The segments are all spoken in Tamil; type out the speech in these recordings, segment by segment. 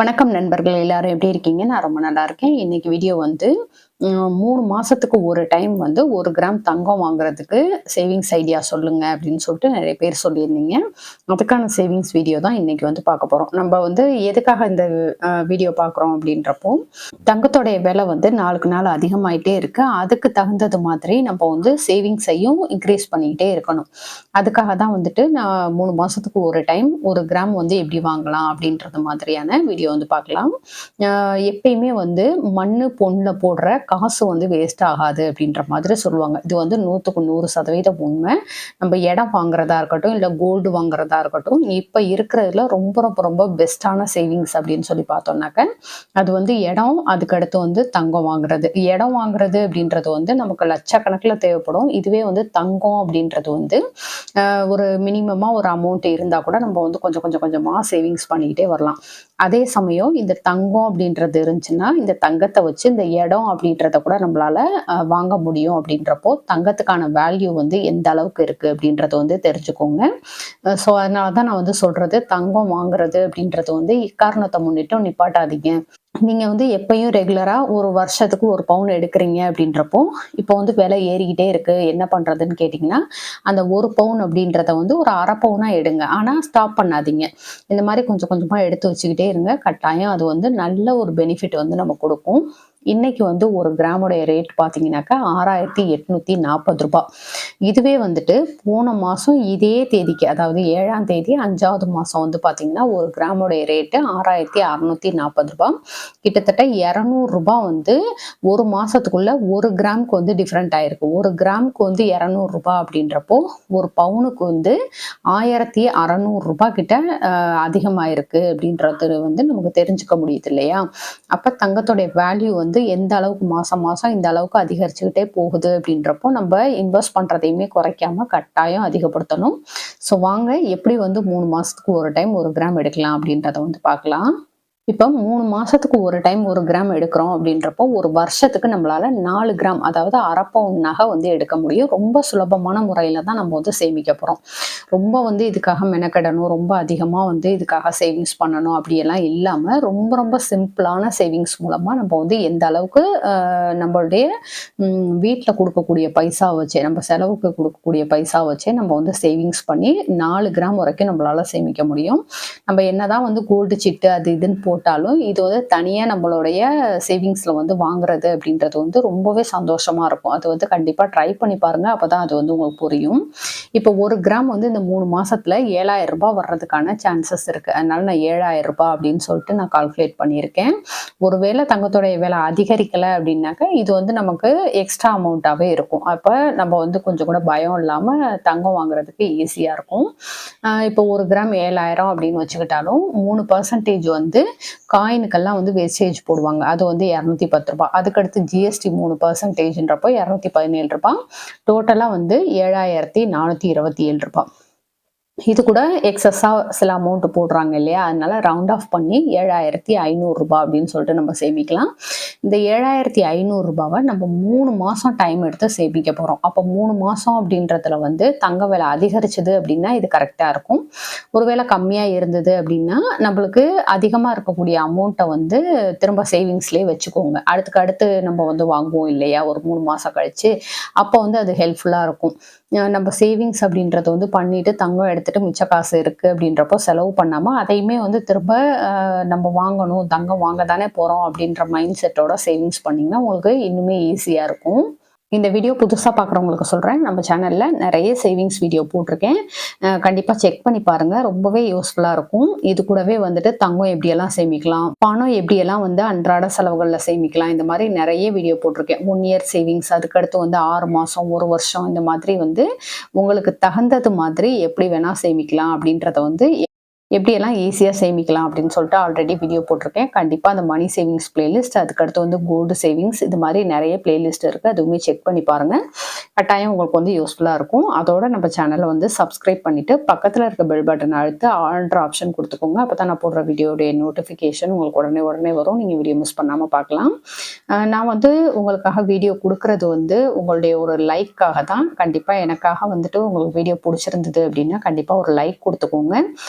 வணக்கம் நண்பர்கள், எல்லாரும் எப்படி இருக்கீங்க? நான் ரொம்ப நல்லா இருக்கேன். இன்னைக்கு வீடியோ வந்து 3 மாசத்துக்கு ஒரு டைம் வந்து 1 கிராம் தங்கம் வாங்குறதுக்கு சேவிங்ஸ் ஐடியா சொல்லுங்க அப்படின்னு சொல்லிட்டு நிறைய பேர் சொல்லியிருந்தீங்க. அதுக்கான சேவிங்ஸ் வீடியோ தான் இன்னைக்கு வந்து பார்க்க போறோம். நம்ம வந்து எதுக்காக இந்த வீடியோ பார்க்குறோம் அப்படின்றப்போ, தங்கத்தோடைய விலை வந்து நாளுக்கு நாள் அதிகமாயிட்டே இருக்கு. அதுக்கு தகுந்தது மாதிரி நம்ம வந்து சேவிங்ஸையும் இன்க்ரீஸ் பண்ணிக்கிட்டே இருக்கணும். அதுக்காக தான் வந்துட்டு நான் 3 மாசத்துக்கு ஒரு டைம் 1 கிராம் வந்து எப்படி வாங்கலாம் அப்படின்றது மாதிரியான வீடியோ வந்து பார்க்கலாம். எப்பயுமே வந்து மண்ணு பொண்ணுல போடுற காசு வந்து வேஸ்ட் ஆகாது அப்படின்ற மாதிரி சொல்லுவாங்க. இது வந்து 100க்கு 100% உண்மை. நம்ம இடம் வாங்குறதா இருக்கட்டும், இல்ல கோல்டு வாங்குறதா இருக்கட்டும், இப்ப இருக்கிறதுல ரொம்ப ரொம்ப ரொம்ப பெஸ்ட்டான சேவிங்ஸ் அப்படின்னு சொல்லி பார்த்தோம்னாக்க, அது வந்து இடம், அதுக்கடுத்து வந்து தங்கம் வாங்குறது. இடம் வாங்குறது அப்படின்றது வந்து நமக்கு லட்சக்கணக்குல தேவைப்படும். இதுவே வந்து தங்கம் அப்படின்றது வந்து ஒரு மினிமமா ஒரு அமௌண்ட் இருந்தா கூட நம்ம வந்து கொஞ்சம் கொஞ்சம் கொஞ்சமா சேவிங்ஸ் பண்ணிக்கிட்டே வரலாம். அதே சமயம் இந்த தங்கம் அப்படின்றது இருந்துச்சுன்னா, இந்த தங்கத்தை வச்சு இந்த இடம் அப்படின்றத கூட நம்மளால வாங்க முடியும். அப்படின்றப்போ தங்கத்துக்கான வேல்யூ வந்து எந்த அளவுக்கு இருக்கு அப்படின்றத வந்து தெரிஞ்சுக்கோங்க. ஸோ அதனால தான் நான் வந்து சொல்றது, தங்கம் வாங்குறது அப்படின்றது வந்து எக்காரணத்தை முன்னிட்டும் நிப்பாட்டாதீங்க. நீங்க வந்து எப்பயும் ரெகுலரா ஒரு வருஷத்துக்கு 1 பவுன் எடுக்கிறீங்க அப்படின்றப்போ, இப்போ வந்து விலை ஏறிக்கிட்டே இருக்கு. என்ன பண்றதுன்னு கேட்டீங்கன்னா, அந்த 1 பவுன் அப்படின்றத வந்து ஒரு 1/2 பவுனா எடுங்க. ஆனா ஸ்டாப் பண்ணாதீங்க. இந்த மாதிரி கொஞ்சம் கொஞ்சமா எடுத்து வச்சுக்கிட்டே இருங்க. கட்டாயம் அது வந்து நல்ல ஒரு பெனிஃபிட் வந்து நமக்கு கொடுக்கும். இன்னைக்கு வந்து 1 கிராமுடைய ரேட் பார்த்தீங்கன்னாக்கா ரூ. 6,840. இதுவே வந்துட்டு போன மாசம் இதே தேதிக்கு, அதாவது 7ஆம் தேதி 5வது மாசம் வந்து பார்த்தீங்கன்னா 1 கிராமுடைய ரேட்டு ரூ. 6,640. கிட்டத்தட்ட ரூ. 200 வந்து ஒரு மாசத்துக்குள்ள 1 கிராமுக்கு வந்து டிஃப்ரெண்ட் ஆயிருக்கு. 1 கிராமுக்கு வந்து ரூ. 200 அப்படின்றப்போ, ஒரு பவுனுக்கு வந்து ரூ. 1,600 கிட்ட அதிகமாயிருக்கு அப்படின்றது வந்து நமக்கு தெரிஞ்சுக்க முடியுது இல்லையா? அப்ப தங்கத்தோடைய வேல்யூ வந்து எந்த அளவுக்கு மாசம் மாசம் இந்த அளவுக்கு அதிகரிச்சுக்கிட்டே போகுது அப்படின்றப்போ, நம்ம இன்வெஸ்ட் பண்றதையுமே குறைக்காம கட்டாயம் அதிகப்படுத்தணும். ஸோ வாங்க எப்படி வந்து 3 மாசத்துக்கு ஒரு டைம் 1 கிராம் எடுக்கலாம் அப்படின்றத வந்து பார்க்கலாம். இப்போ 3 மாசத்துக்கு ஒரு டைம் 1 கிராம் எடுக்கிறோம் அப்படின்றப்போ, ஒரு வருஷத்துக்கு நம்மளால 4 கிராம், அதாவது 1/2 பவுன் நகை வந்து எடுக்க முடியும். ரொம்ப சுலபமான முறையில தான் நம்ம வந்து சேமிக்க போறோம். ரொம்ப வந்து இதுக்காக மெனக்கெடணும், ரொம்ப அதிகமா வந்து இதுக்காக சேவிங்ஸ் பண்ணணும் அப்படியெல்லாம் இல்லாம, ரொம்ப ரொம்ப சிம்பிளான சேவிங்ஸ் மூலமா நம்ம வந்து எந்த அளவுக்கு நம்மளுடைய வீட்ல குடுக்கக்கூடிய பைசா வச்சே, நம்ம செலவுக்கு குடுக்கக்கூடிய பைசா வச்சே நம்ம வந்து சேவிங்ஸ் பண்ணி 4 கிராம் வரைக்கும் நம்மளால சேமிக்க முடியும். நம்ம என்னதான் வந்து கோல்டு சிட்டு அது இதுன்னு போட்டாலும், இது வந்து தனியா நம்மளுடைய சேவிங்ஸ்ல வந்து வாங்குறது அப்படின்றது வந்து ரொம்பவே சந்தோஷமா இருக்கும். அது வந்து கண்டிப்பா ட்ரை பண்ணி பாருங்க. அப்பதான் அது வந்து உங்களுக்கு புரியும். இப்போ 1 கிராம் வந்து இந்த 3 மாசத்துல ரூ. 7,000 வர்றதுக்கான சான்சஸ் இருக்கு. அதனால நான் ரூ. 7,000 அப்படின்னு சொல்லிட்டு நான் கால்குலேட் பண்ணியிருக்கேன். ஒருவேளை தங்கத்தோடைய விலை அதிகரிக்கல அப்படின்னாக்க, இது வந்து நமக்கு எக்ஸ்ட்ரா அமௌண்ட்டாவே இருக்கும். அப்ப நம்ம வந்து கொஞ்சம் கூட பயம் இல்லாம தங்கம் வாங்குறதுக்கு ஈஸியா இருக்கும். இப்போ 1 கிராம் 7,000 அப்படின்னு வச்சுக்கிட்டாலும் 3% வந்து காயினுக்கெல்லாம் வந்து வேஸ்டேஜ் போடுவாங்க. அது வந்து ரூ. 210. அதுக்கடுத்து ஜிஎஸ்டி 3%ன்றப்போ ரூ. 217. டோட்டலா வந்து ரூ. 7,427. இது கூட எக்ஸஸா சில அமௌண்ட் போடுறாங்க இல்லையா? அதனால ரவுண்ட் ஆஃப் பண்ணி ரூ. 7,500 அப்படின்னு சொல்லிட்டு நம்ம சேமிக்கலாம். இந்த ரூ. 7,500 நம்ம 3 மாசம் டைம் எடுத்து சேமிக்க போறோம். அப்போ 3 மாசம் அப்படின்றதுல வந்து தங்க விலை அதிகரிச்சது அப்படின்னா இது கரெக்டா இருக்கும். ஒருவேளை கம்மியா இருந்தது அப்படின்னா, நம்மளுக்கு அதிகமா இருக்கக்கூடிய அமௌண்ட்டை வந்து திரும்ப சேவிங்ஸ்லயே வச்சுக்கோங்க. அடுத்து நம்ம வந்து வாங்குவோம் இல்லையா? ஒரு 3 மாசம் கழிச்சு. அப்போ வந்து அது ஹெல்ப்ஃபுல்லா இருக்கும். நம்ம சேவிங்ஸ் அப்படின்றத வந்து பண்ணிட்டு தங்கம் எடுத்துட்டு மிச்ச காசு இருக்கு அப்படின்றப்போ செலவு பண்ணாம, அதையுமே வந்து திரும்ப நம்ம வாங்கணும், தங்கம் வாங்க தானே போறோம் அப்படின்ற மைண்ட் செட்டோட சேவிங்ஸ் பண்ணீங்கன்னா உங்களுக்கு இன்னுமே ஈஸியா இருக்கும். இந்த வீடியோ புதுசா பார்க்குறவங்களுக்கு சொல்றேன். நம்ம சேனல்ல நிறைய சேவிங்ஸ் வீடியோ போட்டிருக்கேன். கண்டிப்பா செக் பண்ணி பாருங்க. ரொம்பவே யூஸ்ஃபுல்லா இருக்கும். இது கூடவே வந்துட்டு தங்கம் எப்படியெல்லாம் சேமிக்கலாம், பணம் எப்படியெல்லாம் வந்து அன்றாட செலவுகள்ல சேமிக்கலாம், இந்த மாதிரி நிறைய வீடியோ போட்டிருக்கேன். 1 இயர் சேவிங்ஸ், அதுக்கடுத்து வந்து 6 மாசம், 1 வருஷம், இந்த மாதிரி வந்து உங்களுக்கு தகுந்தது மாதிரி எப்படி வேணா சேமிக்கலாம் அப்படின்றத வந்து எப்படியெல்லாம் ஈஸியா சேமிக்கலாம் அப்படின்னு சொல்லிட்டு ஆல்ரெடி வீடியோ போட்டிருக்கேன். கண்டிப்பா அந்த மணி சேவிங்ஸ் பிளேலிஸ்ட், அதுக்கடுத்து வந்து கோல்டு சேவிங்ஸ், இது மாதிரி நிறைய பிளேலிஸ்ட் இருக்கு. அதுவுமே செக் பண்ணி பாருங்க. கட்டாயம் உங்களுக்கு வந்து யூஸ்ஃபுல்லா இருக்கும். அதோட நம்ம சேனலை வந்து சப்ஸ்கிரைப் பண்ணிட்டு பக்கத்துல இருக்க பெல் பட்டன் அழுத்து ஆல்ன்ற ஆப்ஷன் கொடுத்துக்கோங்க. அப்பதான் நான் போடுற வீடியோடைய நோட்டிஃபிகேஷன் உங்களுக்கு உடனே உடனே வரும். நீங்க வீடியோ மிஸ் பண்ணாம பார்க்கலாம். நான் வந்து உங்களுக்காக வீடியோ கொடுக்கறது வந்து உங்களுடைய ஒரு லைக்காக தான். கண்டிப்பா எனக்காக வந்துட்டு உங்களுக்கு வீடியோ பிடிச்சிருந்தது அப்படின்னா கண்டிப்பா ஒரு லைக் கொடுத்துக்கோங்க.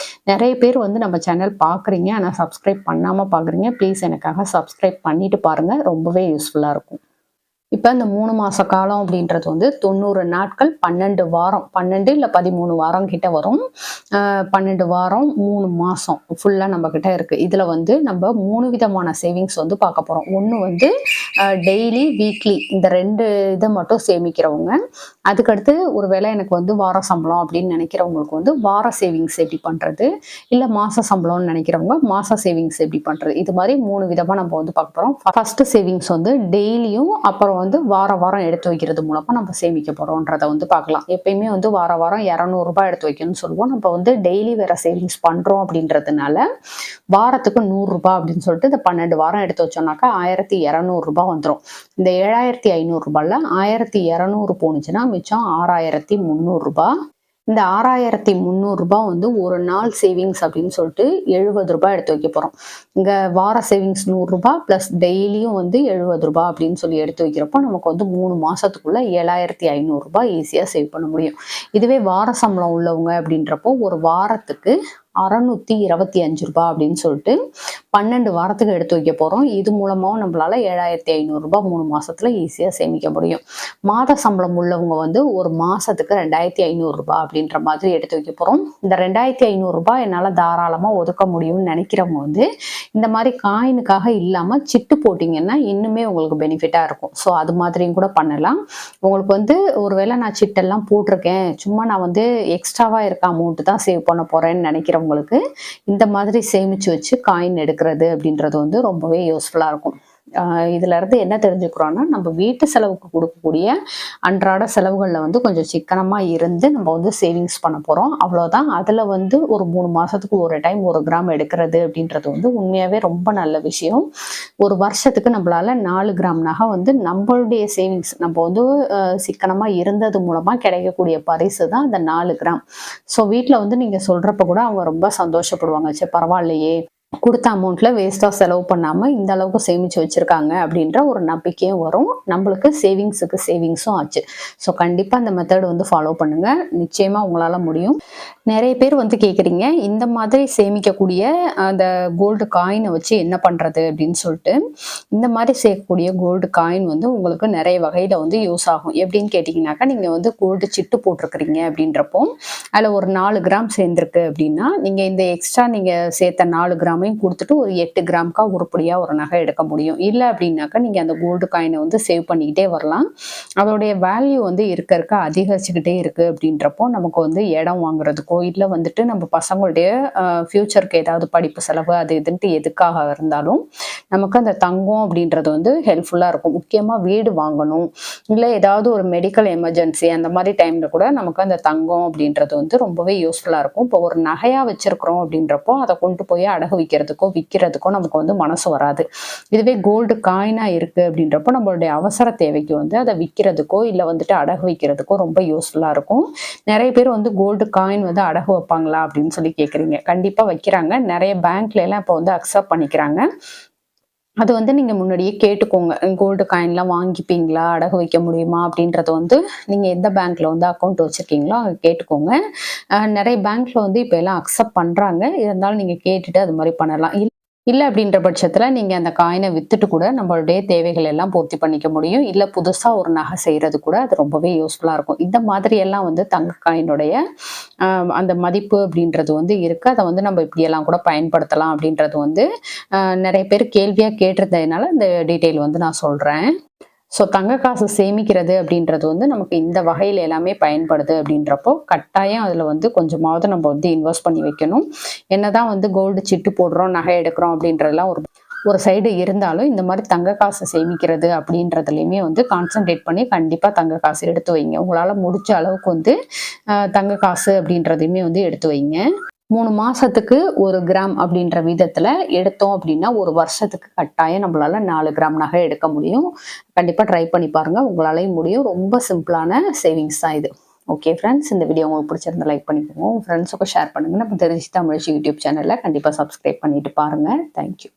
நிறைய நிறைய பேர் வந்து நம்ம சேனல் பார்க்குறீங்க, ஆனால் சப்ஸ்கிரைப் பண்ணாமல் பார்க்குறீங்க. ப்ளீஸ் எனக்காக சப்ஸ்கிரைப் பண்ணிட்டு பாருங்கள், ரொம்பவே யூஸ்ஃபுல்லாக இருக்கும். இப்ப இந்த 3 மாச காலம் அப்படின்றது வந்து 90 நாட்கள் 12 வாரம் 12 இல்ல 13 வாரம் கிட்ட வரும். 12 வாரம் 3 மாசம் ஃபுல்லா நம்ம கிட்ட இருக்கு. இதுல வந்து நம்ம 3 விதமான சேவிங்ஸ் வந்து பார்க்க போறோம். ஒண்ணு வந்து டெய்லி, வீக்லி இந்த 2 இத மட்டும் சேமிக்கிறவங்க. அதுக்கடுத்து ஒரு வேளை எனக்கு வந்து வார சம்பளம் அப்படின்னு நினைக்கிறவங்களுக்கு வந்து வார சேவிங்ஸ் எப்படி பண்றது? இல்ல மாச சம்பளம்னு நினைக்கிறவங்க மாச சேவிங்ஸ் எப்படி பண்றது? இது மாதிரி 3 விதமா நம்ம வந்து பார்க்க போறோம். ஃபர்ஸ்ட் சேவிங்ஸ் வந்து டெய்லியும் அப்புறம் வந்து வாரம் எடுத்து வைக்கிறது மூலமா நம்ம சேமிக்க போறோம்ன்றத வந்து பார்க்கலாம். எப்பயுமே வந்து வாரம் 200 ரூபாய் எடுத்து வைக்கணும்னு சொல்லுவோம். நம்ம வந்து டெய்லி வேற சேவிங்ஸ் பண்றோம் அப்படின்றதுனால வாரத்துக்கு 100 ரூபாய் அப்படின்னு சொல்லிட்டு இந்த 12 வாரம் எடுத்து வச்சோம்னாக்கா 1200 ரூபாய் வந்துடும். இந்த 7500 ரூபாய்ல 1200 போனுச்சுன்னா மிச்சம் 6300 ரூபாய். இந்த 6300 ரூபாய் வந்து ஒரு நாள் சேவிங்ஸ் அப்படின்னு சொல்லிட்டு 70 ரூபாய் எடுத்து வைக்க போறோம். இங்க வார சேவிங்ஸ் 100 ரூபாய் பிளஸ் டெய்லியும் வந்து 70 ரூபாய் அப்படின்னு சொல்லி எடுத்து வைக்கிறப்போ நமக்கு வந்து 3 மாசத்துக்குள்ள 7500 ரூபாய் ஈஸியா சேவ் பண்ண முடியும். இதுவே வார சம்பளம் உள்ளவங்க அப்படின்றப்போ ஒரு வாரத்துக்கு 625 ரூபாய் அப்படின்னு சொல்லிட்டு 12 வாரத்துக்கு எடுத்து வைக்க போறோம். இது மூலமாவும் நம்மளால 7500 ரூபாய் 3 மாசத்துல ஈஸியா சேமிக்க முடியும். மாத சம்பளம் உள்ளவங்க வந்து ஒரு மாசத்துக்கு 2500 ரூபாய் அப்படின்ற மாதிரி எடுத்து வைக்க போறோம். இந்த 2500 ரூபாய் என்னால தாராளமா ஒதுக்க முடியும்னு நினைக்கிறவங்க வந்து இந்த மாதிரி காயினுக்காக இல்லாம சிட்டு போட்டீங்கன்னா இன்னுமே உங்களுக்கு பெனிஃபிட்டா இருக்கும். ஸோ அது மாதிரியும் கூட பண்ணலாம். உங்களுக்கு வந்து ஒருவேளை நான் சிட்டெல்லாம் போட்டிருக்கேன், சும்மா நான் வந்து எக்ஸ்ட்ராவா இருக்க அமௌண்ட் தான் சேவ் பண்ண போறேன்னு நினைக்கிறவங்களுக்கு இந்த மாதிரி சேமிச்சு வச்சு காயின் எடுக்கிறது அப்படின்றது வந்து ரொம்பவே யூஸ்ஃபுல்லா இருக்கும். இதுல இருந்து என்ன தெரிஞ்சுக்கிறோம்னா, நம்ம வீட்டு செலவுக்கு கொடுக்கக்கூடிய அன்றாட செலவுகள்ல வந்து கொஞ்சம் சிக்கனமா இருந்து நம்ம வந்து சேவிங்ஸ் பண்ண போறோம். அவ்வளவுதான். அதுல வந்து ஒரு 3 மாசத்துக்கு ஒரு டைம் 1 கிராம் எடுக்கிறது அப்படின்றது வந்து உண்மையாவே ரொம்ப நல்ல விஷயம். ஒரு வருஷத்துக்கு நம்மளால 4 கிராம் நகை வந்து நம்மளுடைய சேவிங்ஸ் நம்ம வந்து சிக்கனமா இருந்தது மூலமா கிடைக்கக்கூடிய பரிசு தான் அந்த 4 கிராம். ஸோ வீட்டுல வந்து நீங்க சொல்றப்ப கூட அவங்க ரொம்ப சந்தோஷப்படுவாங்க. சரி பரவாயில்லையே, கொடுத்த அமௌண்ட்ல வேஸ்டா செலவு பண்ணாம இந்த அளவுக்கு சேமிச்சு வச்சிருக்காங்க அப்படின்ற ஒரு நம்பிக்கையும் வரும். நம்மளுக்கு சேவிங்ஸுக்கு சேவிங்ஸும் ஆச்சு. ஸோ கண்டிப்பா இந்த மெத்தட் வந்து ஃபாலோ பண்ணுங்க, நிச்சயமா உங்களால முடியும். நிறைய பேர் வந்து கேக்குறீங்க, இந்த மாதிரி சேமிக்கக்கூடிய அந்த கோல்டு காயினை வச்சு என்ன பண்றது அப்படின்னு சொல்லிட்டு. இந்த மாதிரி சேர்க்கக்கூடிய கோல்டு காயின் வந்து உங்களுக்கு நிறைய வகையில வந்து யூஸ் ஆகும். எப்படின்னு கேட்டீங்கன்னாக்கா, நீங்க வந்து கோல்டு சிட்டு போட்டிருக்கிறீங்க அப்படின்றப்போ அதுல ஒரு 4 கிராம் சேர்ந்திருக்கு அப்படின்னா நீங்க இந்த எக்ஸ்ட்ரா நீங்க சேர்த்த 4 கிராம் கொடுத்துட்டு ஒரு 8 கிராம்க்கா உருப்படியா ஒரு நகை எடுக்க முடியும். இல்லை அப்படின்னாக்கா நீங்க அந்த கோல்டு காயினை வந்து சேவ் பண்ணிக்கிட்டே வரலாம். அதோடைய வேல்யூ வந்து இருக்க அதிகரிச்சுக்கிட்டே இருக்கு அப்படின்றப்போ நமக்கு வந்து இடம் வாங்குறதுக்கோ இல்லை வந்துட்டு நம்ம பசங்களுடைய ஃபியூச்சருக்கு ஏதாவது படிப்பு செலவு அது இதுன்ட்டு எதுக்காக இருந்தாலும் நமக்கு அந்த தங்கம் அப்படின்றது வந்து ஹெல்ப்ஃபுல்லா இருக்கும். முக்கியமா வீடு வாங்கணும், இல்லை ஏதாவது ஒரு மெடிக்கல் எமர்ஜென்சி அந்த மாதிரி டைம்ல கூட நமக்கு அந்த தங்கம் அப்படின்றது வந்து ரொம்பவே யூஸ்ஃபுல்லா இருக்கும். இப்போ ஒரு நகையா வச்சிருக்கிறோம் அப்படின்றப்போ அதை கொண்டு போய் அடகு வைக்கிறதுக்கோ விற்கிறதுக்கோ நமக்கு வந்து மனசு வராது. இதுவே கோல்டு காயினா இருக்கு அப்படின்றப்போ நம்மளுடைய அவசர தேவைக்கு வந்து அதை விற்கிறதுக்கோ இல்லை வந்துட்டு அடகு வைக்கிறதுக்கோ ரொம்ப யூஸ்ஃபுல்லா இருக்கும். நிறைய பேர் வந்து கோல்டு காயின் வந்து அடகு வைப்பாங்களா அப்படின்னு சொல்லி கேட்குறீங்க. கண்டிப்பா வைக்கிறாங்க. நிறைய பேங்க்ல எல்லாம் இப்போ வந்து அக்செப்ட் பண்ணிக்கிறாங்க. அது வந்து நீங்க முன்னாடியே கேட்டுக்கோங்க. கோல்டு காயின்லாம் வாங்கிப்பீங்களா, அடகு வைக்க முடியுமா அப்படின்றத வந்து நீங்க எந்த பேங்க்ல வந்து அக்கௌண்ட் வச்சிருக்கீங்களோ அங்க கேட்டுக்கோங்க. நிறைய பேங்க்ல வந்து இப்ப எல்லாம் அக்செப்ட் பண்றாங்க. இருந்தாலும் நீங்க கேட்டுட்டு அது மாதிரி பண்ணலாம். இல்ல அப்படின்ற பட்சத்துல நீங்க அந்த காயினை வித்துட்டு கூட நம்மளுடைய தேவைகள் எல்லாம் பூர்த்தி பண்ணிக்க முடியும். இல்ல புதுசா ஒரு நகை செய்யறது கூட அது ரொம்பவே யூஸ்ஃபுல்லா இருக்கும். இந்த மாதிரி எல்லாம் வந்து தங்க காயினுடைய அந்த மதிப்பு அப்படின்றது வந்து இருக்கு. அதை வந்து நம்ம இப்படியெல்லாம் கூட பயன்படுத்தலாம் அப்படின்றது வந்து நிறைய பேர் கேள்வியா கேட்டிருந்ததுனால இந்த டீட்டெயில் வந்து நான் சொல்றேன். ஸோ தங்க காசு சேமிக்கிறது அப்படின்றது வந்து நமக்கு இந்த வகையில் எல்லாமே பயன்படுது அப்படின்றப்போ கட்டாயம் அதில் வந்து கொஞ்சமாவது நம்ம வந்து இன்வெஸ்ட் பண்ணி வைக்கணும். என்னதான் வந்து கோல்டு சிட்டு போடுறோம், நகை எடுக்கிறோம் அப்படின்றதெல்லாம் ஒரு சைடு இருந்தாலும் இந்த மாதிரி தங்க காசு சேமிக்கிறது அப்படின்றதுலையுமே வந்து கான்சென்ட்ரேட் பண்ணி கண்டிப்பாக தங்க காசு எடுத்து வைங்க. உங்களால் முடிச்ச அளவுக்கு வந்து தங்க காசு அப்படின்றதையுமே வந்து எடுத்து வைங்க. 3 மாசத்துக்கு 1 கிராம் அப்படின்ற விதத்துல எடுத்தோம் அப்படின்னா ஒரு வருஷத்துக்கு கட்டாயம் நம்மளால 4 கிராம் நகை எடுக்க முடியும். கண்டிப்பா ட்ரை பண்ணி பாருங்க, உங்களாலையும் முடியும். ரொம்ப சிம்பிளான சேவிங்ஸ் தான் இது. ஓகே ஃப்ரெண்ட்ஸ், இந்த வீடியோ உங்களுக்கு பிடிச்சிருந்தா லைக் பண்ணிக்கோங்க, உங்க ஃப்ரெண்ட்ஸுக்கும் ஷேர் பண்ணுங்க. நம்ம தெரிஞ்சு தமிழ் யூடியூப் சேனல்ல கண்டிப்பா சப்ஸ்கிரைப் பண்ணிட்டு பாருங்க. தேங்க்யூ.